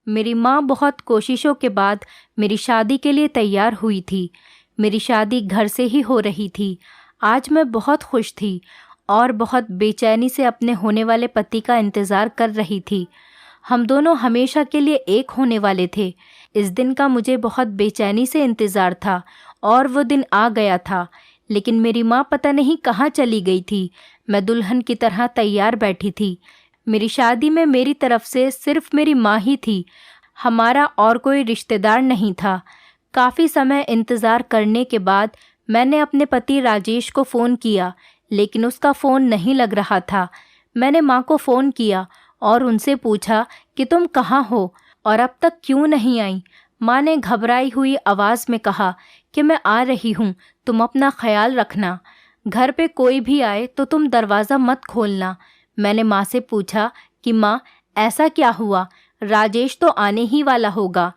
मेरी माँ बहुत कोशिशों के बाद मेरी शादी के लिए तैयार हुई थी। मेरी शादी घर से ही हो रही थी। आज मैं बहुत खुश थी और बहुत बेचैनी से अपने होने वाले पति का इंतज़ार कर रही थी। हम दोनों हमेशा के लिए एक होने वाले थे। इस दिन का मुझे बहुत बेचैनी से इंतज़ार था और वो दिन आ गया था। लेकिन मेरी माँ पता नहीं कहाँ चली गई थी। मैं दुल्हन की तरह तैयार बैठी थी। मेरी शादी में मेरी तरफ से सिर्फ मेरी माँ ही थी। हमारा और कोई रिश्तेदार नहीं था। काफ़ी समय इंतज़ार करने के बाद मैंने अपने पति राजेश को फ़ोन किया, लेकिन उसका फ़ोन नहीं लग रहा था। मैंने माँ को फ़ोन किया और उनसे पूछा कि तुम कहाँ हो और अब तक क्यों नहीं आई। माँ ने घबराई हुई आवाज़ में कहा कि मैं आ रही हूँ, तुम अपना ख्याल रखना। घर पे कोई भी आए तो तुम दरवाज़ा मत खोलना। मैंने माँ से पूछा कि माँ, ऐसा क्या हुआ? राजेश तो आने ही वाला होगा।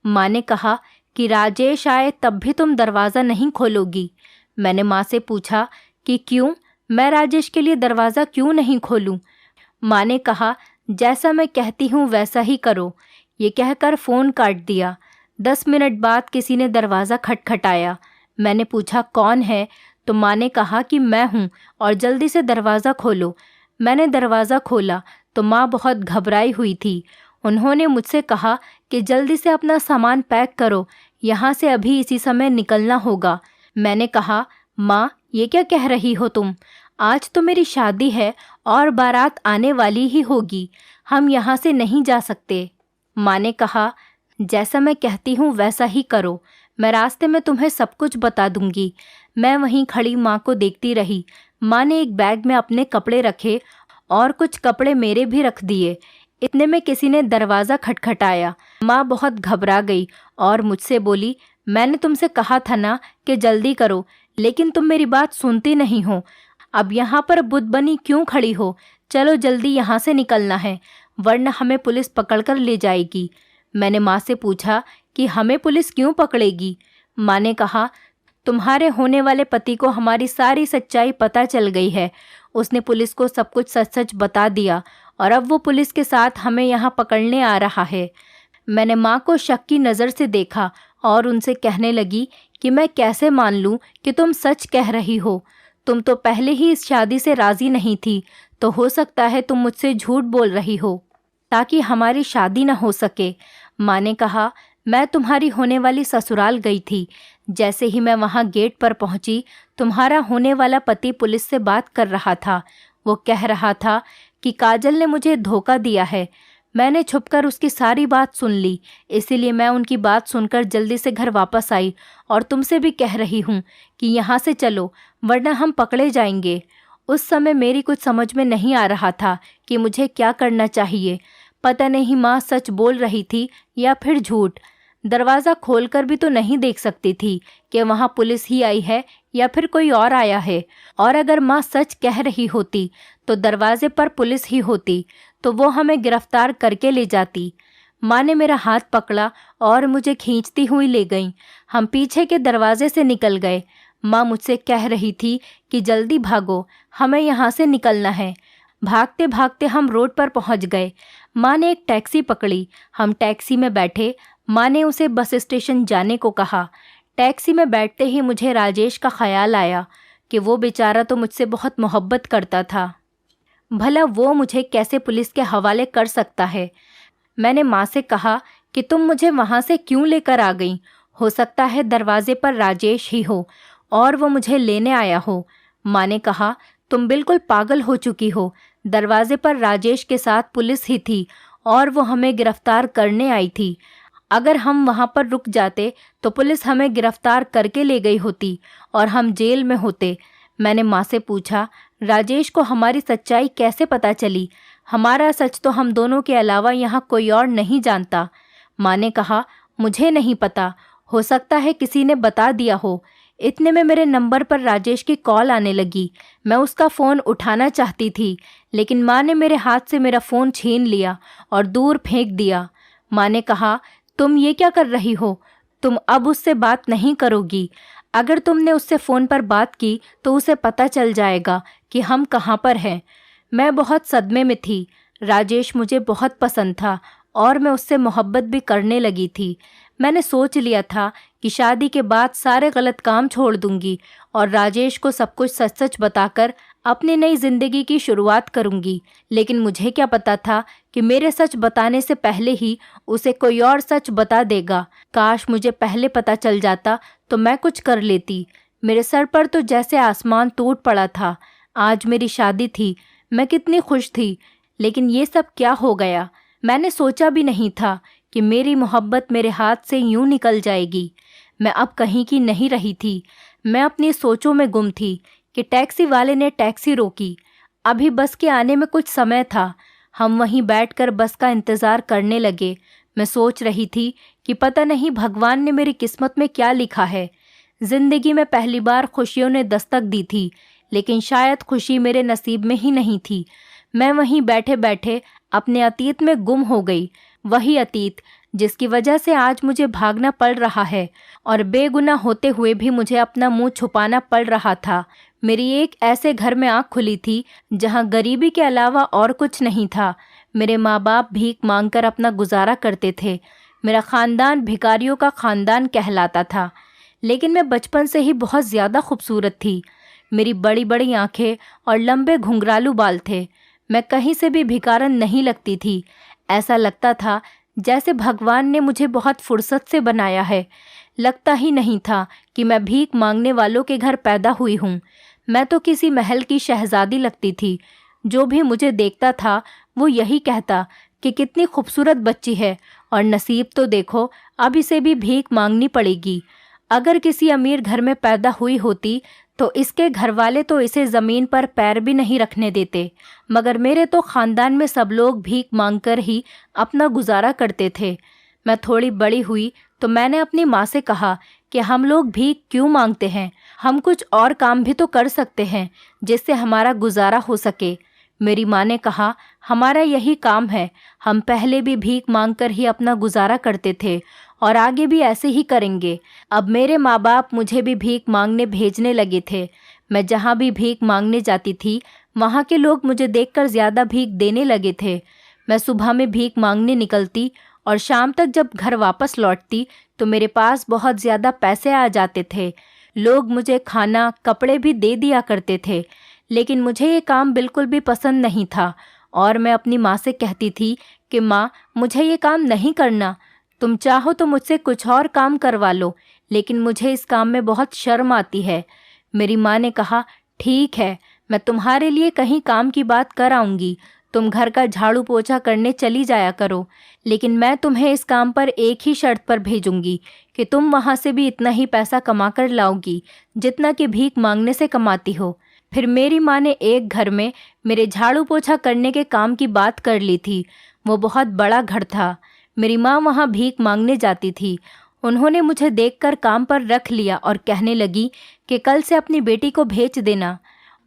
माँ ने कहा कि राजेश आए तब भी तुम दरवाज़ा नहीं खोलोगी। मैंने माँ से पूछा कि क्यों, मैं राजेश के लिए दरवाज़ा क्यों नहीं खोलूं? माँ ने कहा, जैसा मैं कहती हूँ वैसा ही करो। ये कहकर फ़ोन काट दिया। 10 मिनट बाद किसी ने दरवाज़ा खटखटाया। मैंने पूछा कौन है, तो माँ ने कहा कि मैं हूँ और जल्दी से दरवाज़ा खोलो। मैंने दरवाज़ा खोला तो माँ बहुत घबराई हुई थी। उन्होंने मुझसे कहा कि जल्दी से अपना सामान पैक करो, यहाँ से अभी इसी समय निकलना होगा। मैंने कहा, माँ ये क्या कह रही हो तुम? आज तो मेरी शादी है और बारात आने वाली ही होगी, हम यहाँ से नहीं जा सकते। माँ ने कहा, जैसा मैं कहती हूँ वैसा ही करो, मैं रास्ते में तुम्हें सब कुछ बता दूंगी। मैं वहीं खड़ी माँ को देखती रही। माँ ने एक बैग में अपने कपड़े रखे और कुछ कपड़े मेरे भी रख दिए। इतने में किसी ने दरवाज़ा खटखटाया। माँ बहुत घबरा गई और मुझसे बोली, मैंने तुमसे कहा था ना कि जल्दी करो, लेकिन तुम मेरी बात सुनती नहीं हो। अब यहाँ पर बुत बनी क्यों खड़ी हो? चलो जल्दी यहाँ से निकलना है, वरना हमें पुलिस पकड़कर ले जाएगी। मैंने माँ से पूछा कि हमें पुलिस क्यों पकड़ेगी? माँ ने कहा, तुम्हारे होने वाले पति को हमारी सारी सच्चाई पता चल गई है। उसने पुलिस को सब कुछ सच सच बता दिया और अब वो पुलिस के साथ हमें यहाँ पकड़ने आ रहा है। मैंने माँ को शक की नज़र से देखा और उनसे कहने लगी कि मैं कैसे मान लूँ कि तुम सच कह रही हो? तुम तो पहले ही इस शादी से राज़ी नहीं थी, तो हो सकता है तुम मुझसे झूठ बोल रही हो ताकि हमारी शादी न हो सके। माँ ने कहा, मैं तुम्हारी होने वाली ससुराल गई थी। जैसे ही मैं वहाँ गेट पर पहुँची, तुम्हारा होने वाला पति पुलिस से बात कर रहा था। वो कह रहा था कि काजल ने मुझे धोखा दिया है। मैंने छुपकर उसकी सारी बात सुन ली, इसीलिए मैं उनकी बात सुनकर जल्दी से घर वापस आई और तुमसे भी कह रही हूँ कि यहाँ से चलो, वरना हम पकड़े जाएंगे। उस समय मेरी कुछ समझ में नहीं आ रहा था कि मुझे क्या करना चाहिए। पता नहीं माँ सच बोल रही थी या फिर झूठ। दरवाज़ा खोलकर भी तो नहीं देख सकती थी कि वहाँ पुलिस ही आई है या फिर कोई और आया है। और अगर माँ सच कह रही होती तो दरवाजे पर पुलिस ही होती, तो वो हमें गिरफ्तार करके ले जाती। माँ ने मेरा हाथ पकड़ा और मुझे खींचती हुई ले गई। हम पीछे के दरवाजे से निकल गए। माँ मुझसे कह रही थी कि जल्दी भागो, हमें यहाँ से निकलना है। भागते भागते हम रोड पर पहुँच गए। माँ ने एक टैक्सी पकड़ी। हम टैक्सी में बैठे। माँ ने उसे बस स्टेशन जाने को कहा। टैक्सी में बैठते ही मुझे राजेश का ख्याल आया कि वो बेचारा तो मुझसे बहुत मोहब्बत करता था। भला वो मुझे कैसे पुलिस के हवाले कर सकता है? मैंने माँ से कहा कि तुम मुझे वहाँ से क्यों लेकर आ गई? हो सकता है दरवाजे पर राजेश ही हो और वो मुझे लेने आया हो। माँ ने कहा, तुम बिल्कुल पागल हो चुकी हो। दरवाजे पर राजेश के साथ पुलिस ही थी और वो हमें गिरफ्तार करने आई थी। अगर हम वहाँ पर रुक जाते तो पुलिस हमें गिरफ्तार करके ले गई होती और हम जेल में होते। मैंने माँ से पूछा, राजेश को हमारी सच्चाई कैसे पता चली? हमारा सच तो हम दोनों के अलावा यहाँ कोई और नहीं जानता। माँ ने कहा, मुझे नहीं पता, हो सकता है किसी ने बता दिया हो। इतने में मेरे नंबर पर राजेश की कॉल आने लगी। मैं उसका फ़ोन उठाना चाहती थी, लेकिन माँ ने मेरे हाथ से मेरा फ़ोन छीन लिया और दूर फेंक दिया। माँ ने कहा, तुम ये क्या कर रही हो? तुम अब उससे बात नहीं करोगी। अगर तुमने उससे फ़ोन पर बात की तो उसे पता चल जाएगा कि हम कहाँ पर हैं। मैं बहुत सदमे में थी। राजेश मुझे बहुत पसंद था और मैं उससे मोहब्बत भी करने लगी थी। मैंने सोच लिया था कि शादी के बाद सारे गलत काम छोड़ दूंगी और राजेश को सब कुछ सच सच बताकर अपनी नई जिंदगी की शुरुआत करूंगी। लेकिन मुझे क्या पता था कि मेरे सच बताने से पहले ही उसे कोई और सच बता देगा। काश मुझे पहले पता चल जाता तो मैं कुछ कर लेती। मेरे सर पर तो जैसे आसमान टूट पड़ा था। आज मेरी शादी थी, मैं कितनी खुश थी, लेकिन ये सब क्या हो गया। मैंने सोचा भी नहीं था कि मेरी मोहब्बत मेरे हाथ से यूं निकल जाएगी। मैं अब कहीं की नहीं रही थी। मैं अपनी सोचों में गुम थी कि टैक्सी वाले ने टैक्सी रोकी। अभी बस के आने में कुछ समय था। हम वहीं बैठकर बस का इंतज़ार करने लगे। मैं सोच रही थी कि पता नहीं भगवान ने मेरी किस्मत में क्या लिखा है। जिंदगी में पहली बार खुशियों ने दस्तक दी थी, लेकिन शायद खुशी मेरे नसीब में ही नहीं थी। मैं वहीं बैठे बैठे अपने अतीत में गुम हो गई। वही अतीत जिसकी वजह से आज मुझे भागना पड़ रहा है और बेगुनाह होते हुए भी मुझे अपना मुंह छुपाना पड़ रहा था। मेरी एक ऐसे घर में आँख खुली थी जहां गरीबी के अलावा और कुछ नहीं था। मेरे माँ बाप भीख मांगकर अपना गुजारा करते थे। मेरा खानदान भिखारियों का खानदान कहलाता था। लेकिन मैं बचपन से ही बहुत ज़्यादा खूबसूरत थी। मेरी बड़ी बड़ी आंखें और लंबे घुंघरालू बाल थे। मैं कहीं से भी भिखारन नहीं लगती थी। ऐसा लगता था जैसे भगवान ने मुझे बहुत फुर्सत से बनाया है। लगता ही नहीं था कि मैं भीख मांगने वालों के घर पैदा हुई हूँ। मैं तो किसी महल की शहजादी लगती थी। जो भी मुझे देखता था वो यही कहता कि कितनी खूबसूरत बच्ची है, और नसीब तो देखो, अब इसे भी भीख मांगनी पड़ेगी। अगर किसी अमीर घर में पैदा हुई होती तो इसके घर वाले तो इसे ज़मीन पर पैर भी नहीं रखने देते, मगर मेरे तो ख़ानदान में सब लोग भीख मांगकर ही अपना गुजारा करते थे। मैं थोड़ी बड़ी हुई तो मैंने अपनी माँ से कहा कि हम लोग भीख क्यों मांगते हैं, हम कुछ और काम भी तो कर सकते हैं जिससे हमारा गुजारा हो सके। मेरी माँ ने कहा, हमारा यही काम है, हम पहले भी भीख मांगकर ही अपना गुजारा करते थे और आगे भी ऐसे ही करेंगे। अब मेरे माँ बाप मुझे भी भीख मांगने भेजने लगे थे। मैं जहाँ भी भीख मांगने जाती थी वहाँ के लोग मुझे देखकर ज़्यादा भीख देने लगे थे। मैं सुबह में भीख मांगने निकलती और शाम तक जब घर वापस लौटती तो मेरे पास बहुत ज़्यादा पैसे आ जाते थे। लोग मुझे खाना कपड़े भी दे दिया करते थे। लेकिन मुझे ये काम बिल्कुल भी पसंद नहीं था और मैं अपनी माँ से कहती थी कि माँ, मुझे ये काम नहीं करना, तुम चाहो तो मुझसे कुछ और काम करवा लो, लेकिन मुझे इस काम में बहुत शर्म आती है। मेरी माँ ने कहा, ठीक है, मैं तुम्हारे लिए कहीं काम की बात कर आऊँगी, तुम घर का झाड़ू पोछा करने चली जाया करो, लेकिन मैं तुम्हें इस काम पर एक ही शर्त पर भेजूंगी कि तुम वहाँ से भी इतना ही पैसा कमा कर लाओगी जितना कि भीख मांगने से कमाती हो। फिर मेरी माँ ने एक घर में मेरे झाड़ू पोछा करने के काम की बात कर ली थी। वो बहुत बड़ा घर था। मेरी माँ वहाँ भीख मांगने जाती थी। उन्होंने मुझे देखकर काम पर रख लिया और कहने लगी कि कल से अपनी बेटी को भेज देना।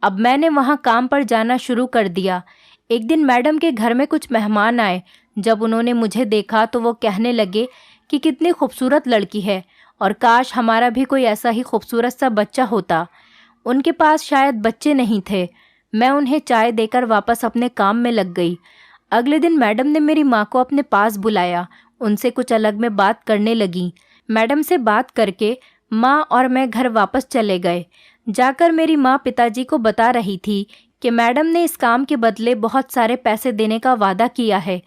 अब मैंने वहाँ काम पर जाना शुरू कर दिया। एक दिन मैडम के घर में कुछ मेहमान आए। जब उन्होंने मुझे देखा तो वो कहने लगे कि कितनी खूबसूरत लड़की है और काश हमारा भी कोई ऐसा ही खूबसूरत सा बच्चा होता। उनके पास शायद बच्चे नहीं थे। मैं उन्हें चाय देकर वापस अपने काम में लग गई। अगले दिन मैडम ने मेरी माँ को अपने पास बुलाया। उनसे कुछ अलग में बात करने लगी। मैडम से बात करके माँ और मैं घर वापस चले गए। जाकर मेरी माँ पिताजी को बता रही थी कि मैडम ने इस काम के बदले बहुत सारे पैसे देने का वादा किया है।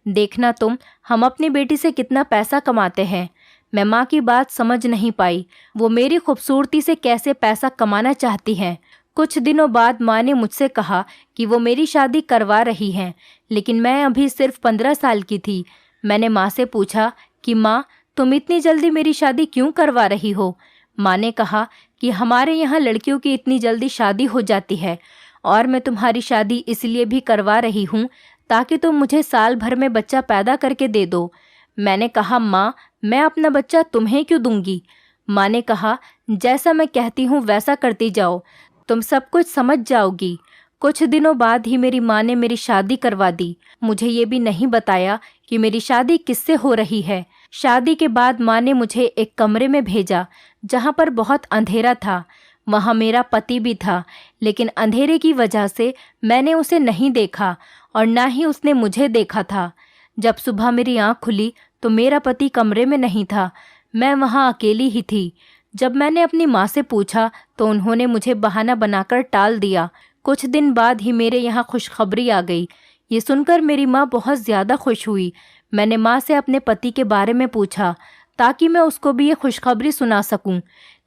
देखना तुम, हम अपनी बेटी से कितना पैसा कमाते हैं। मैं माँ की बात समझ नहीं पाई। वो मेरी खूबसूरती से कैसे पैसा कमाना चाहती हैं। कुछ दिनों बाद माँ ने मुझसे कहा कि वो मेरी शादी करवा रही हैं, लेकिन मैं अभी सिर्फ 15 साल की थी। मैंने माँ से पूछा कि माँ, तुम इतनी जल्दी मेरी शादी क्यों करवा रही हो? माँ ने कहा कि हमारे यहाँ लड़कियों की इतनी जल्दी शादी हो जाती है और मैं तुम्हारी शादी इसलिए भी करवा रही हूँ ताकि तुम मुझे साल भर में बच्चा पैदा करके दे दो। मैंने कहा, माँ, मैं अपना बच्चा तुम्हें क्यों दूंगी? माँ ने कहा, जैसा मैं कहती हूँ वैसा करती जाओ, तुम सब कुछ समझ जाओगी। कुछ दिनों बाद ही मेरी माँ ने मेरी शादी करवा दी। मुझे ये भी नहीं बताया कि मेरी शादी किससे हो रही है। शादी के बाद माँ ने मुझे एक कमरे में भेजा जहाँ पर बहुत अंधेरा था। वहाँ मेरा पति भी था, लेकिन अंधेरे की वजह से मैंने उसे नहीं देखा और ना ही उसने मुझे देखा था। जब सुबह मेरी आँख खुली तो मेरा पति कमरे में नहीं था, मैं वहाँ अकेली ही थी। जब मैंने अपनी माँ से पूछा तो उन्होंने मुझे बहाना बनाकर टाल दिया। कुछ दिन बाद ही मेरे यहाँ खुशखबरी आ गई। ये सुनकर मेरी माँ बहुत ज़्यादा खुश हुई। मैंने माँ से अपने पति के बारे में पूछा ताकि मैं उसको भी ये खुशखबरी सुना सकूं,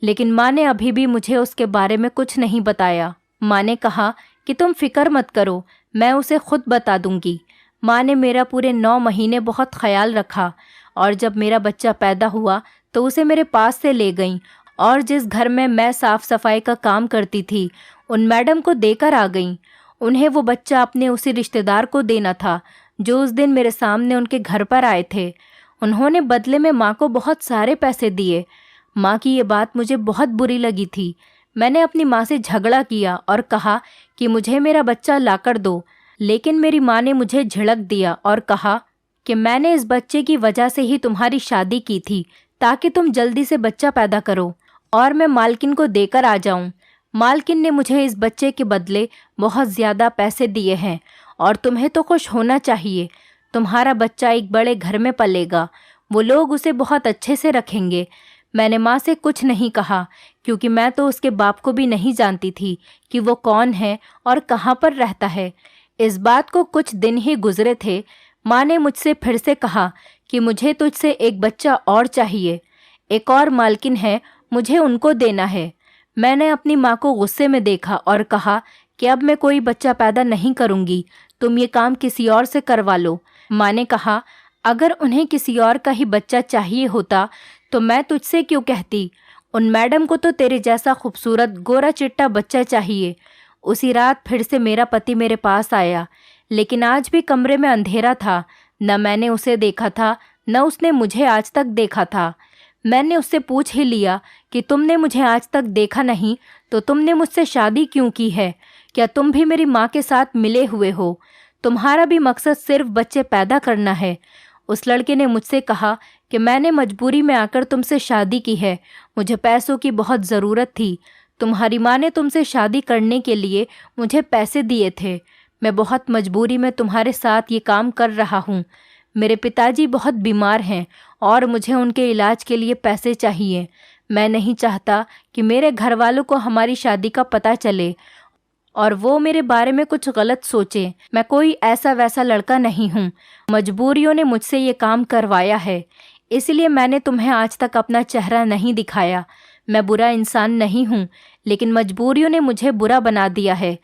लेकिन माँ ने अभी भी मुझे उसके बारे में कुछ नहीं बताया। माँ ने कहा कि तुम फिक्र मत करो, मैं उसे खुद बता दूंगी। माँ ने मेरा पूरे 9 महीने बहुत ख्याल रखा और जब मेरा बच्चा पैदा हुआ तो उसे मेरे पास से ले गईं और जिस घर में मैं साफ़ सफाई का काम करती थी उन मैडम को देकर आ गईं। उन्हें वो बच्चा अपने उसी रिश्तेदार को देना था जो उस दिन मेरे सामने उनके घर पर आए थे। उन्होंने बदले में माँ को बहुत सारे पैसे दिए। माँ की ये बात मुझे बहुत बुरी लगी थी। मैंने अपनी माँ से झगड़ा किया और कहा कि मुझे मेरा बच्चा लाकर दो, लेकिन मेरी माँ ने मुझे झिड़क दिया और कहा कि मैंने इस बच्चे की वजह से ही तुम्हारी शादी की थी ताकि तुम जल्दी से बच्चा पैदा करो और मैं मालकिन को देकर आ जाऊं। मालकिन ने मुझे इस बच्चे के बदले बहुत ज़्यादा पैसे दिए हैं और तुम्हें तो खुश होना चाहिए। तुम्हारा बच्चा एक बड़े घर में पलेगा, वो लोग उसे बहुत अच्छे से रखेंगे। मैंने माँ से कुछ नहीं कहा क्योंकि मैं तो उसके बाप को भी नहीं जानती थी कि वो कौन है और कहाँ पर रहता है। इस बात को कुछ दिन ही गुजरे थे, माँ ने मुझसे फिर से कहा कि मुझे तुझसे एक बच्चा और चाहिए, एक और मालकिन है, मुझे उनको देना है। मैंने अपनी माँ को गुस्से में देखा और कहा कि अब मैं कोई बच्चा पैदा नहीं करूँगी, तुम ये काम किसी और से करवा लो। माँ ने कहा अगर उन्हें किसी और का ही बच्चा चाहिए होता तो मैं तुझसे क्यों कहती, उन मैडम को तो तेरे जैसा खूबसूरत गोरा चिट्टा बच्चा चाहिए। उसी रात फिर से मेरा पति मेरे पास आया, लेकिन आज भी कमरे में अंधेरा था। न मैंने उसे देखा था न उसने मुझे आज तक देखा था। मैंने उससे पूछ ही लिया कि तुमने मुझे आज तक देखा नहीं तो तुमने मुझसे शादी क्यों की है? क्या तुम भी मेरी माँ के साथ मिले हुए हो? तुम्हारा भी मकसद सिर्फ बच्चे पैदा करना है? उस लड़के ने मुझसे कहा कि मैंने मजबूरी में आकर तुमसे शादी की है, मुझे पैसों की बहुत ज़रूरत थी। तुम्हारी माँ ने तुमसे शादी करने के लिए मुझे पैसे दिए थे। मैं बहुत मजबूरी में तुम्हारे साथ ये काम कर रहा हूँ। मेरे पिताजी बहुत बीमार हैं और मुझे उनके इलाज के लिए पैसे चाहिए। मैं नहीं चाहता कि मेरे घर वालों को हमारी शादी का पता चले और वो मेरे बारे में कुछ गलत सोचें। मैं कोई ऐसा वैसा लड़का नहीं हूँ, मजबूरियों ने मुझसे ये काम करवाया है, इसलिए मैंने तुम्हें आज तक अपना चेहरा नहीं दिखाया। मैं बुरा इंसान नहीं हूँ, लेकिन मजबूरियों ने मुझे बुरा बना दिया है।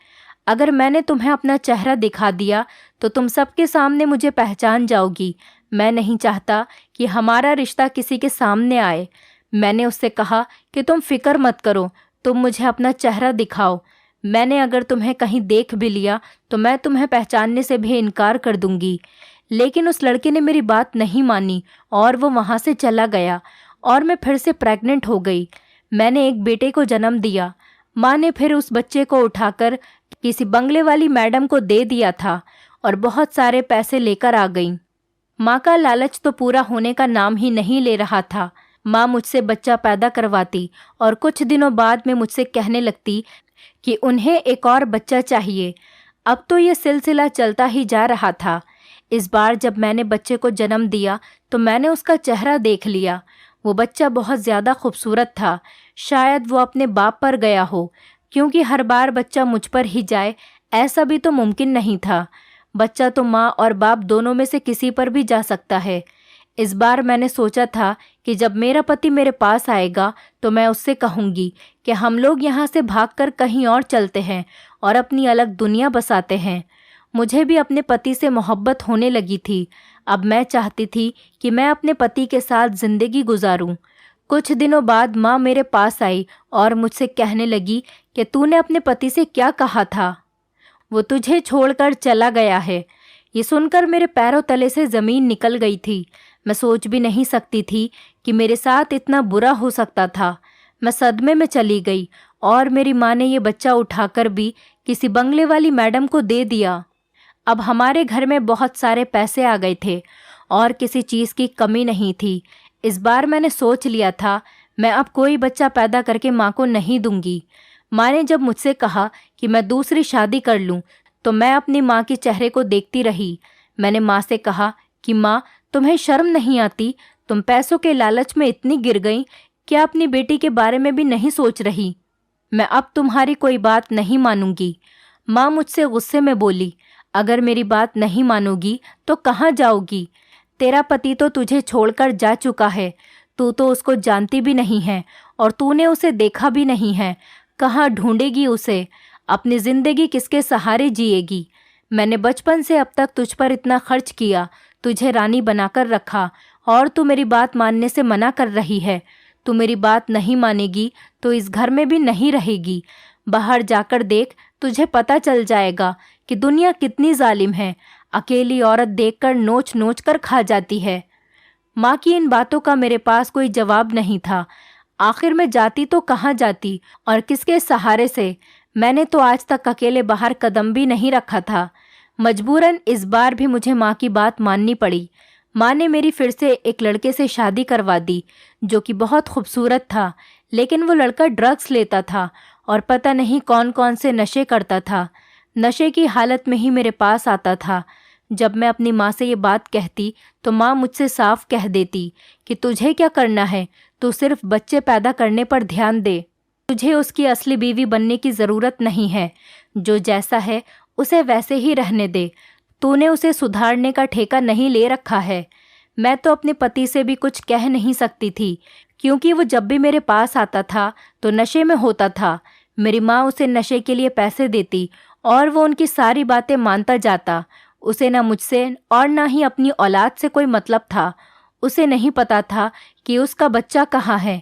अगर मैंने तुम्हें अपना चेहरा दिखा दिया तो तुम सबके सामने मुझे पहचान जाओगी। मैं नहीं चाहता कि हमारा रिश्ता किसी के सामने आए। मैंने उससे कहा कि तुम फिक्र मत करो, तुम मुझे अपना चेहरा दिखाओ। मैंने अगर तुम्हें कहीं देख भी लिया तो मैं तुम्हें पहचानने से भी इनकार कर दूंगी। लेकिन उस लड़के ने मेरी बात नहीं मानी और वो वहाँ से चला गया और मैं फिर से प्रेग्नेंट हो गई। मैंने एक बेटे को जन्म दिया। माँ ने फिर उस बच्चे को उठाकर किसी बंगले वाली मैडम को दे दिया था और बहुत सारे पैसे लेकर आ गई। माँ का लालच तो पूरा होने का नाम ही नहीं ले रहा था। माँ मुझसे बच्चा पैदा करवाती और कुछ दिनों बाद में मुझसे कहने लगती कि उन्हें एक और बच्चा चाहिए। अब तो ये सिलसिला चलता ही जा रहा था। इस बार जब मैंने बच्चे को जन्म दिया तो मैंने उसका चेहरा देख लिया। वो बच्चा बहुत ज़्यादा खूबसूरत था। शायद वो अपने बाप पर गया हो, क्योंकि हर बार बच्चा मुझ पर ही जाए ऐसा भी तो मुमकिन नहीं था। बच्चा तो माँ और बाप दोनों में से किसी पर भी जा सकता है। इस बार मैंने सोचा था कि जब मेरा पति मेरे पास आएगा तो मैं उससे कहूँगी कि हम लोग यहाँ से भागकर कहीं और चलते हैं और अपनी अलग दुनिया बसाते हैं। मुझे भी अपने पति से मोहब्बत होने लगी थी। अब मैं चाहती थी कि मैं अपने पति के साथ ज़िंदगी गुजारूं। कुछ दिनों बाद माँ मेरे पास आई और मुझसे कहने लगी कि तूने अपने पति से क्या कहा था? वो तुझे छोड़कर चला गया है। ये सुनकर मेरे पैरों तले से ज़मीन निकल गई थी। मैं सोच भी नहीं सकती थी कि मेरे साथ इतना बुरा हो सकता था। मैं सदमे में चली गई और मेरी माँ ने ये बच्चा उठाकर भी किसी बंगले वाली मैडम को दे दिया। अब हमारे घर में बहुत सारे पैसे आ गए थे और किसी चीज़ की कमी नहीं थी। इस बार मैंने सोच लिया था मैं अब कोई बच्चा पैदा करके माँ को नहीं दूंगी। माँ ने जब मुझसे कहा कि मैं दूसरी शादी कर लूँ तो मैं अपनी माँ के चेहरे को देखती रही। मैंने माँ से कहा कि माँ, तुम्हें शर्म नहीं आती? तुम पैसों के लालच में इतनी गिर गई, क्या अपनी बेटी के बारे में भी नहीं सोच रही? मैं अब तुम्हारी कोई बात नहीं मानूंगी। माँ मुझसे गुस्से में बोली, अगर मेरी बात नहीं मानोगी तो कहाँ जाओगी? तेरा पति तो तुझे छोड़कर जा चुका है, तू तो उसको जानती भी नहीं है और तूने उसे देखा भी नहीं है। कहाँ ढूंढेगी उसे? अपनी जिंदगी किसके सहारे जिएगी? मैंने बचपन से अब तक तुझ पर इतना खर्च किया, तुझे रानी बनाकर रखा, और तू मेरी बात मानने से मना कर रही है। तू मेरी बात नहीं मानेगी तो इस घर में भी नहीं रहेगी। बाहर जाकर देख, तुझे पता चल जाएगा कि दुनिया कितनी जालिम है। अकेली औरत देखकर नोच नोच कर खा जाती है। माँ की इन बातों का मेरे पास कोई जवाब नहीं था। आखिर मैं जाती तो कहाँ जाती और किसके सहारे से? मैंने तो आज तक अकेले बाहर कदम भी नहीं रखा था। मजबूरन इस बार भी मुझे माँ की बात माननी पड़ी। माँ ने मेरी फिर से एक लड़के से शादी करवा दी, जो कि बहुत खूबसूरत था, लेकिन वो लड़का ड्रग्स लेता था और पता नहीं कौन कौन से नशे करता था। नशे की हालत में ही मेरे पास आता था। जब मैं अपनी माँ से ये बात कहती तो माँ मुझसे साफ कह देती कि तुझे क्या करना है, तू सिर्फ बच्चे पैदा करने पर ध्यान दे। तुझे उसकी असली बीवी बनने की ज़रूरत नहीं है। जो जैसा है उसे वैसे ही रहने दे। तूने उसे सुधारने का ठेका नहीं ले रखा है। मैं तो अपने पति से भी कुछ कह नहीं सकती थी, क्योंकि वो जब भी मेरे पास आता था तो नशे में होता था। मेरी माँ उसे नशे के लिए पैसे देती और वो उनकी सारी बातें मानता जाता। उसे ना मुझसे और ना ही अपनी औलाद से कोई मतलब था। उसे नहीं पता था कि उसका बच्चा कहाँ है।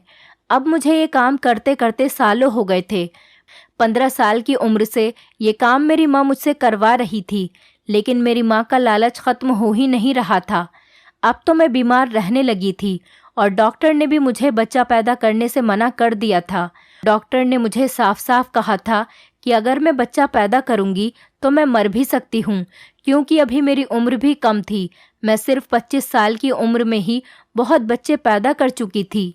अब मुझे ये काम करते करते सालों हो गए थे। 15 साल की उम्र से ये काम मेरी माँ मुझसे करवा रही थी, लेकिन मेरी माँ का लालच ख़त्म हो ही नहीं रहा था। अब तो मैं बीमार रहने लगी थी और डॉक्टर ने भी मुझे बच्चा पैदा करने से मना कर दिया था। डॉक्टर ने मुझे साफ साफ कहा था कि अगर मैं बच्चा पैदा करूंगी तो मैं मर भी सकती हूँ, क्योंकि अभी मेरी उम्र भी कम थी। मैं सिर्फ 25 साल की उम्र में ही बहुत बच्चे पैदा कर चुकी थी।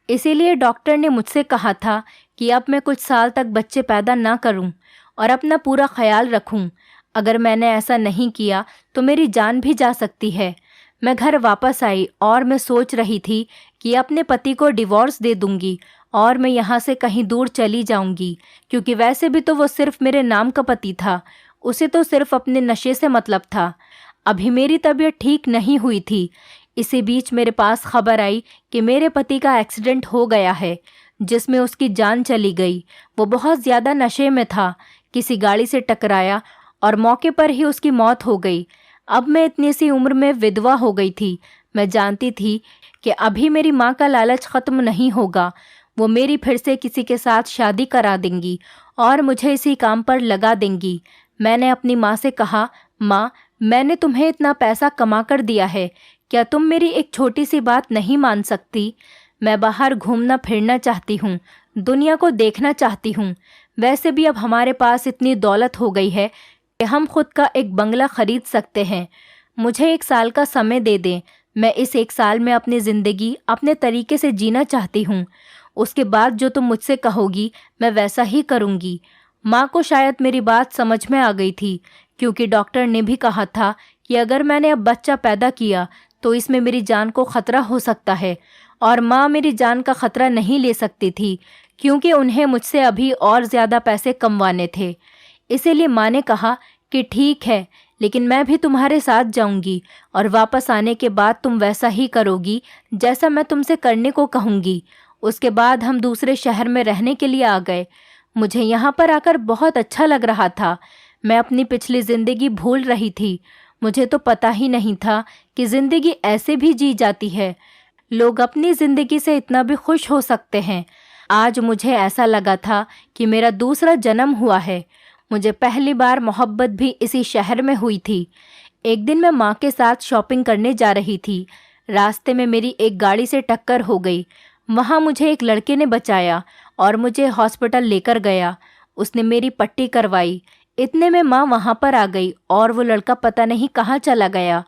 इसीलिए डॉक्टर ने मुझसे कहा था कि अब मैं कुछ साल तक बच्चे पैदा ना करूं और अपना पूरा ख्याल रखूं। अगर मैंने ऐसा नहीं किया तो मेरी जान भी जा सकती है। मैं घर वापस आई और मैं सोच रही थी कि अपने पति को डिवोर्स दे दूंगी और मैं यहाँ से कहीं दूर चली जाऊंगी, क्योंकि वैसे भी तो वो सिर्फ मेरे नाम का पति था। उसे तो सिर्फ अपने नशे से मतलब था। अभी मेरी तबीयत ठीक नहीं हुई थी। इसी बीच मेरे पास खबर आई कि मेरे पति का एक्सीडेंट हो गया है, जिसमें उसकी जान चली गई। वो बहुत ज़्यादा नशे में था, किसी गाड़ी से टकराया और मौके पर ही उसकी मौत हो गई। अब मैं इतनी सी उम्र में विधवा हो गई थी। मैं जानती थी कि अभी मेरी माँ का लालच ख़त्म नहीं होगा। वो मेरी फिर से किसी के साथ शादी करा देंगी और मुझे इसी काम पर लगा देंगी। मैंने अपनी माँ से कहा, माँ, मैंने तुम्हें इतना पैसा कमा कर दिया है, क्या तुम मेरी एक छोटी सी बात नहीं मान सकती? मैं बाहर घूमना फिरना चाहती हूँ, दुनिया को देखना चाहती हूँ। वैसे भी अब हमारे पास इतनी दौलत हो गई है कि हम खुद का एक बंगला खरीद सकते हैं। मुझे 1 साल का समय दे दें। मैं इस 1 साल में अपनी ज़िंदगी अपने तरीके से जीना चाहती हूँ। उसके बाद जो तुम मुझसे कहोगी मैं वैसा ही करूँगी। माँ को शायद मेरी बात समझ में आ गई थी, क्योंकि डॉक्टर ने भी कहा था कि अगर मैंने अब बच्चा पैदा किया तो इसमें मेरी जान को ख़तरा हो सकता है, और माँ मेरी जान का ख़तरा नहीं ले सकती थी, क्योंकि उन्हें मुझसे अभी और ज़्यादा पैसे कमवाने थे। इसीलिए माँ ने कहा कि ठीक है, लेकिन मैं भी तुम्हारे साथ जाऊंगी और वापस आने के बाद तुम वैसा ही करोगी जैसा मैं तुमसे करने को कहूँगी। उसके बाद हम दूसरे शहर में रहने के लिए आ गए। मुझे यहाँ पर आकर बहुत अच्छा लग रहा था। मैं अपनी पिछली ज़िंदगी भूल रही थी। मुझे तो पता ही नहीं था कि ज़िंदगी ऐसे भी जी जाती है। लोग अपनी ज़िंदगी से इतना भी खुश हो सकते हैं। आज मुझे ऐसा लगा था कि मेरा दूसरा जन्म हुआ है। मुझे पहली बार मोहब्बत भी इसी शहर में हुई थी। एक दिन मैं माँ के साथ शॉपिंग करने जा रही थी। रास्ते में मेरी एक गाड़ी से टक्कर हो गई। वहाँ मुझे एक लड़के ने बचाया और मुझे हॉस्पिटल लेकर गया। उसने मेरी पट्टी करवाई। इतने में माँ वहाँ पर आ गई और वो लड़का पता नहीं कहाँ चला गया।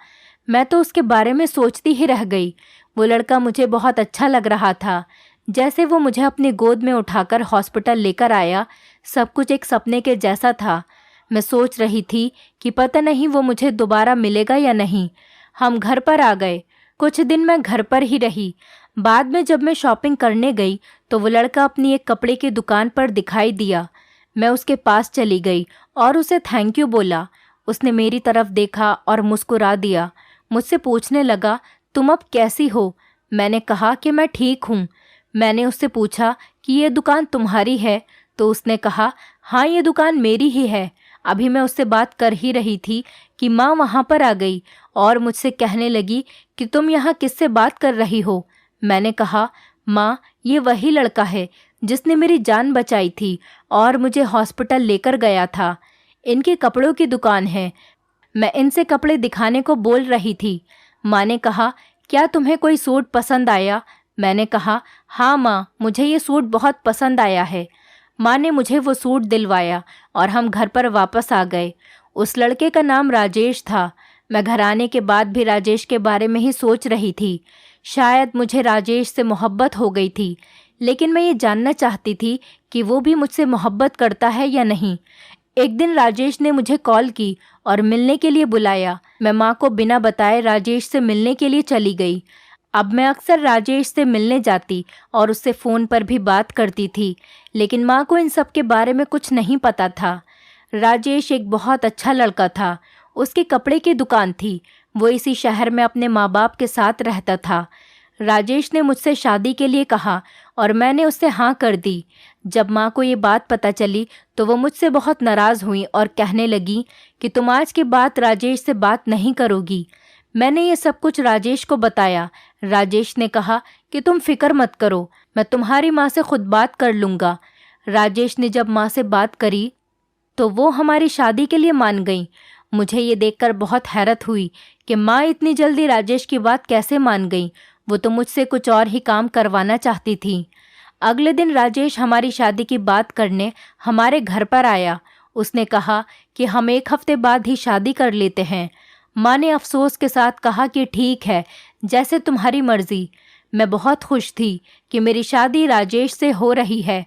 मैं तो उसके बारे में सोचती ही रह गई। वो लड़का मुझे बहुत अच्छा लग रहा था। जैसे वो मुझे अपनी गोद में उठाकर हॉस्पिटल लेकर आया, सब कुछ एक सपने के जैसा था। मैं सोच रही थी कि पता नहीं वो मुझे दोबारा मिलेगा या नहीं। हम घर पर आ गए। कुछ दिन मैं घर पर ही रही। बाद में जब मैं शॉपिंग करने गई तो वो लड़का अपनी एक कपड़े की दुकान पर दिखाई दिया। मैं उसके पास चली गई और उसे थैंक यू बोला। उसने मेरी तरफ देखा और मुस्कुरा दिया। मुझसे पूछने लगा, तुम अब कैसी हो? मैंने कहा कि मैं ठीक हूँ। मैंने उससे पूछा कि ये दुकान तुम्हारी है? तो उसने कहा, हाँ ये दुकान मेरी ही है। अभी मैं उससे बात कर ही रही थी कि माँ वहाँ पर आ गई और मुझसे कहने लगी कि तुम यहाँ किससे बात कर रही हो? मैंने कहा, माँ ये वही लड़का है जिसने मेरी जान बचाई थी और मुझे हॉस्पिटल लेकर गया था। इनकी कपड़ों की दुकान है। मैं इनसे कपड़े दिखाने को बोल रही थी। माँ ने कहा, क्या तुम्हें कोई सूट पसंद आया? मैंने कहा, हाँ माँ, मुझे ये सूट बहुत पसंद आया है। माँ ने मुझे वो सूट दिलवाया और हम घर पर वापस आ गए। उस लड़के का नाम राजेश था। मैं घर आने के बाद भी राजेश के बारे में ही सोच रही थी। शायद मुझे राजेश से मोहब्बत हो गई थी, लेकिन मैं ये जानना चाहती थी कि वो भी मुझसे मोहब्बत करता है या नहीं। एक दिन राजेश ने मुझे कॉल की और मिलने के लिए बुलाया। मैं माँ को बिना बताए राजेश से मिलने के लिए चली गई। अब मैं अक्सर राजेश से मिलने जाती और उससे फ़ोन पर भी बात करती थी, लेकिन माँ को इन सब के बारे में कुछ नहीं पता था। राजेश एक बहुत अच्छा लड़का था। उसकी कपड़े की दुकान थी। वो इसी शहर में अपने माँ बाप के साथ रहता था। राजेश ने मुझसे शादी के लिए कहा और मैंने उससे हाँ कर दी। जब माँ को ये बात पता चली तो वो मुझसे बहुत नाराज़ हुई और कहने लगी कि तुम आज के बाद राजेश से बात नहीं करोगी। मैंने ये सब कुछ राजेश को बताया। राजेश ने कहा कि तुम फिक्र मत करो, मैं तुम्हारी माँ से खुद बात कर लूँगा। राजेश ने जब माँ से बात करी तो वो हमारी शादी के लिए मान गई। मुझे ये देखकर बहुत हैरत हुई कि माँ इतनी जल्दी राजेश की बात कैसे मान गई। वो तो मुझसे कुछ और ही काम करवाना चाहती थी। अगले दिन राजेश हमारी शादी की बात करने हमारे घर पर आया। उसने कहा कि हम 1 हफ्ते बाद ही शादी कर लेते हैं। माँ ने अफसोस के साथ कहा कि ठीक है, जैसे तुम्हारी मर्जी। मैं बहुत खुश थी कि मेरी शादी राजेश से हो रही है।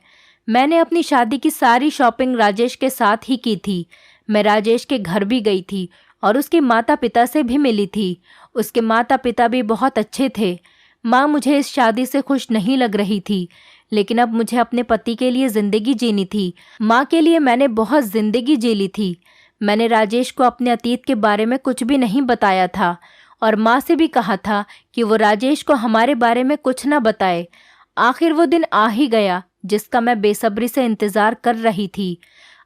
मैंने अपनी शादी की सारी शॉपिंग राजेश के साथ ही की थी। मैं राजेश के घर भी गई थी और उसके माता पिता से भी मिली थी। उसके माता पिता भी बहुत अच्छे थे। माँ मुझे इस शादी से खुश नहीं लग रही थी, लेकिन अब मुझे अपने पति के लिए ज़िंदगी जीनी थी। माँ के लिए मैंने बहुत ज़िंदगी जी ली थी। मैंने राजेश को अपने अतीत के बारे में कुछ भी नहीं बताया था और माँ से भी कहा था कि वो राजेश को हमारे बारे में कुछ न बताए। आखिर वो दिन आ ही गया जिसका मैं बेसब्री से इंतज़ार कर रही थी।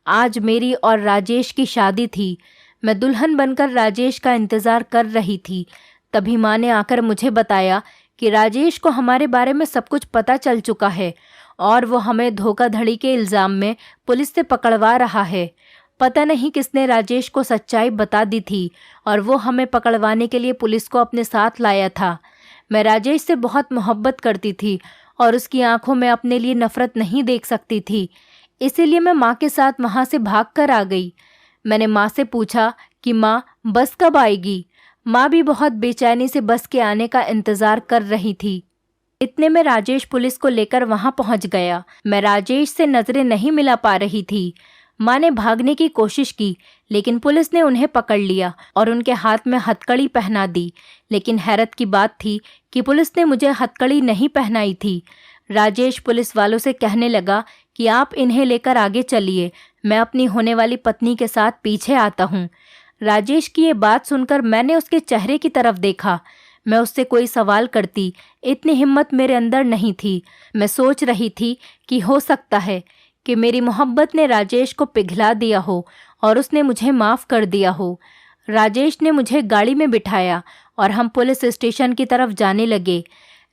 आज मेरी और राजेश की शादी थी। मैं दुल्हन बनकर राजेश का इंतज़ार कर रही थी। तभी माँ ने आकर मुझे बताया कि राजेश को हमारे बारे में सब कुछ पता चल चुका है और वो हमें धोखाधड़ी के इल्ज़ाम में पुलिस से पकड़वा रहा है। पता नहीं किसने राजेश को सच्चाई बता दी थी और वो हमें पकड़वाने के लिए पुलिस को अपने साथ लाया था। मैं राजेश से बहुत मोहब्बत करती थी और उसकी आंखों में अपने लिए नफ़रत नहीं देख सकती थी। इसीलिए मैं माँ के साथ वहाँ से भाग कर आ गई। मैंने माँ से पूछा कि माँ बस कब आएगी। माँ भी बहुत बेचैनी से बस के आने का इंतज़ार कर रही थी। इतने में राजेश पुलिस को लेकर वहाँ पहुँच गया। मैं राजेश से नज़रें नहीं मिला पा रही थी। माँ ने भागने की कोशिश की, लेकिन पुलिस ने उन्हें पकड़ लिया और उनके हाथ में हथकड़ी पहना दी। लेकिन हैरत की बात थी कि पुलिस ने मुझे हथकड़ी नहीं पहनाई थी। राजेश पुलिस वालों से कहने लगा कि आप इन्हें लेकर आगे चलिए, मैं अपनी होने वाली पत्नी के साथ पीछे आता हूँ। राजेश की ये बात सुनकर मैंने उसके चेहरे की तरफ देखा। मैं उससे कोई सवाल करती, इतनी हिम्मत मेरे अंदर नहीं थी। मैं सोच रही थी कि हो सकता है कि मेरी मोहब्बत ने राजेश को पिघला दिया हो और उसने मुझे माफ़ कर दिया हो। राजेश ने मुझे गाड़ी में बिठाया और हम पुलिस स्टेशन की तरफ जाने लगे।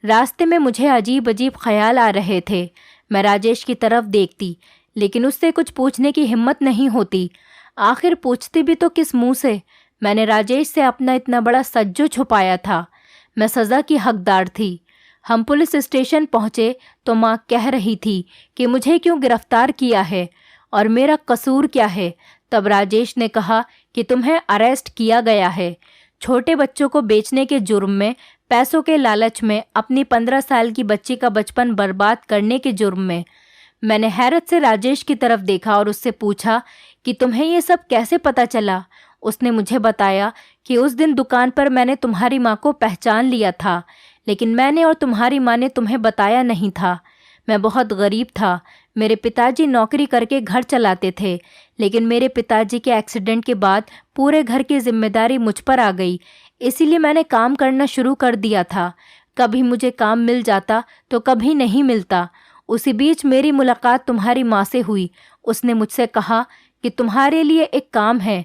रास्ते में मुझे अजीब अजीब ख्याल आ रहे थे। मैं राजेश की तरफ देखती, लेकिन उससे कुछ पूछने की हिम्मत नहीं होती। आखिर पूछती भी तो किस मुंह से। मैंने राजेश से अपना इतना बड़ा सच जो छुपाया था। मैं सज़ा की हकदार थी। हम पुलिस स्टेशन पहुँचे तो माँ कह रही थी कि मुझे क्यों गिरफ्तार किया है और मेरा कसूर क्या है। तब राजेश ने कहा कि तुम्हें अरेस्ट किया गया है छोटे बच्चों को बेचने के जुर्म में, पैसों के लालच में, अपनी 15 साल की बच्ची का बचपन बर्बाद करने के जुर्म में। मैंने हैरत से राजेश की तरफ देखा और उससे पूछा कि तुम्हें ये सब कैसे पता चला। उसने मुझे बताया कि उस दिन दुकान पर मैंने तुम्हारी माँ को पहचान लिया था, लेकिन मैंने और तुम्हारी माँ ने तुम्हें बताया नहीं था। मैं बहुत गरीब था। मेरे पिताजी नौकरी करके घर चलाते थे, लेकिन मेरे पिताजी के एक्सीडेंट के बाद पूरे घर की जिम्मेदारी मुझ पर आ गई। इसीलिए मैंने काम करना शुरू कर दिया था। कभी मुझे काम मिल जाता तो कभी नहीं मिलता। उसी बीच मेरी मुलाकात तुम्हारी माँ से हुई। उसने मुझसे कहा कि तुम्हारे लिए एक काम है,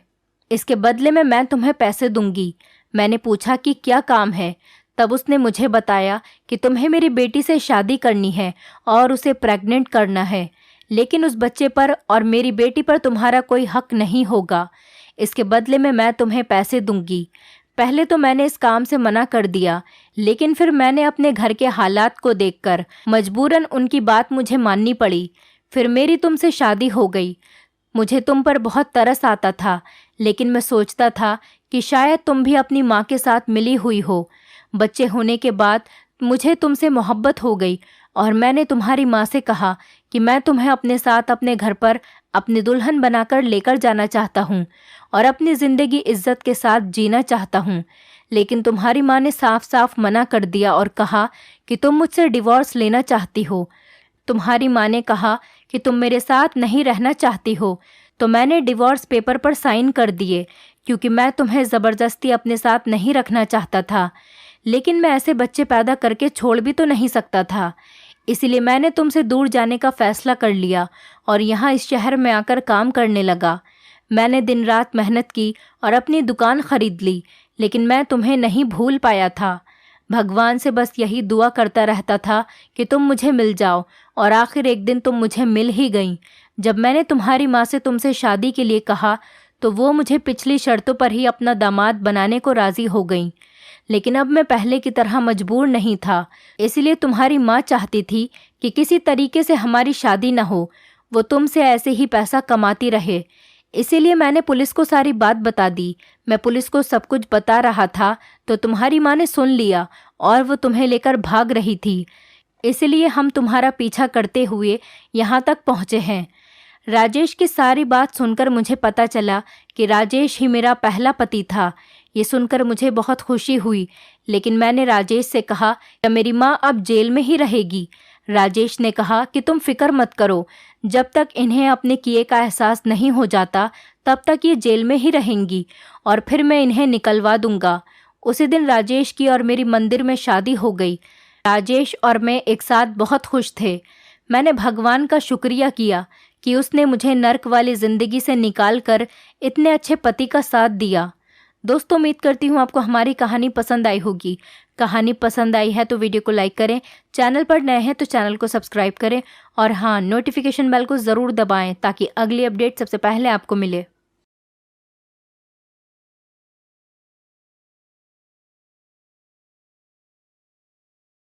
इसके बदले में मैं तुम्हें पैसे दूंगी। मैंने पूछा कि क्या काम है? तब उसने मुझे बताया कि तुम्हें मेरी बेटी से शादी करनी है और उसे प्रेग्नेंट करना है, लेकिन उस बच्चे पर और मेरी बेटी पर तुम्हारा कोई हक नहीं होगा। इसके बदले में मैं तुम्हें पैसे दूंगी। पहले तो मैंने इस काम से मना कर दिया, लेकिन फिर मैंने अपने घर के हालात को देखकर मजबूरन उनकी बात मुझे माननी पड़ी। फिर मेरी तुमसे शादी हो गई। मुझे तुम पर बहुत तरस आता था, लेकिन मैं सोचता था कि शायद तुम भी अपनी माँ के साथ मिली हुई हो। बच्चे होने के बाद मुझे तुमसे मोहब्बत हो गई और मैंने तुम्हारी माँ से कहा कि मैं तुम्हें अपने साथ अपने घर पर अपनी दुल्हन बनाकर लेकर जाना चाहता हूँ और अपनी ज़िंदगी इज्जत के साथ जीना चाहता हूँ। लेकिन तुम्हारी माँ ने साफ साफ मना कर दिया और कहा कि तुम मुझसे डिवोर्स लेना चाहती हो। तुम्हारी माँ ने कहा कि तुम मेरे साथ नहीं रहना चाहती हो, तो मैंने डिवोर्स पेपर पर साइन कर दिए, क्योंकि मैं तुम्हें ज़बरदस्ती अपने साथ नहीं रखना चाहता था। लेकिन मैं ऐसे बच्चे पैदा करके छोड़ भी तो नहीं सकता था। इसलिए मैंने तुमसे दूर जाने का फ़ैसला कर लिया और यहाँ इस शहर में आकर काम करने लगा। मैंने दिन रात मेहनत की और अपनी दुकान खरीद ली, लेकिन मैं तुम्हें नहीं भूल पाया था। भगवान से बस यही दुआ करता रहता था कि तुम मुझे मिल जाओ, और आखिर एक दिन तुम मुझे मिल ही गई। जब मैंने तुम्हारी माँ से तुमसे शादी के लिए कहा तो वो मुझे पिछली शर्तों पर ही अपना दामाद बनाने को राज़ी हो गई। लेकिन अब मैं पहले की तरह मजबूर नहीं था। इसलिए तुम्हारी माँ चाहती थी कि किसी तरीके से हमारी शादी न हो, वो तुमसे ऐसे ही पैसा कमाती रहे। इसीलिए मैंने पुलिस को सारी बात बता दी। मैं पुलिस को सब कुछ बता रहा था तो तुम्हारी माँ ने सुन लिया और वो तुम्हें लेकर भाग रही थी। इसलिए हम तुम्हारा पीछा करते हुए यहाँ तक पहुँचे हैं। राजेश की सारी बात सुनकर मुझे पता चला कि राजेश ही मेरा पहला पति था। ये सुनकर मुझे बहुत खुशी हुई, लेकिन मैंने राजेश से कहा कि मेरी माँ अब जेल में ही रहेगी। राजेश ने कहा कि तुम फिक्र मत करो, जब तक इन्हें अपने किए का एहसास नहीं हो जाता तब तक ये जेल में ही रहेंगी और फिर मैं इन्हें निकलवा दूंगा। उसी दिन राजेश की और मेरी मंदिर में शादी हो गई। राजेश और मैं एक साथ बहुत खुश थे। मैंने भगवान का शुक्रिया किया कि उसने मुझे नर्क वाली ज़िंदगी से निकाल कर इतने अच्छे पति का साथ दिया। दोस्तों, उम्मीद करती हूँ आपको हमारी कहानी पसंद आई होगी। कहानी पसंद आई है तो वीडियो को लाइक करें, चैनल पर नए हैं तो चैनल को सब्सक्राइब करें और हाँ, नोटिफिकेशन बेल को ज़रूर दबाएं ताकि अगली अपडेट सबसे पहले आपको मिले।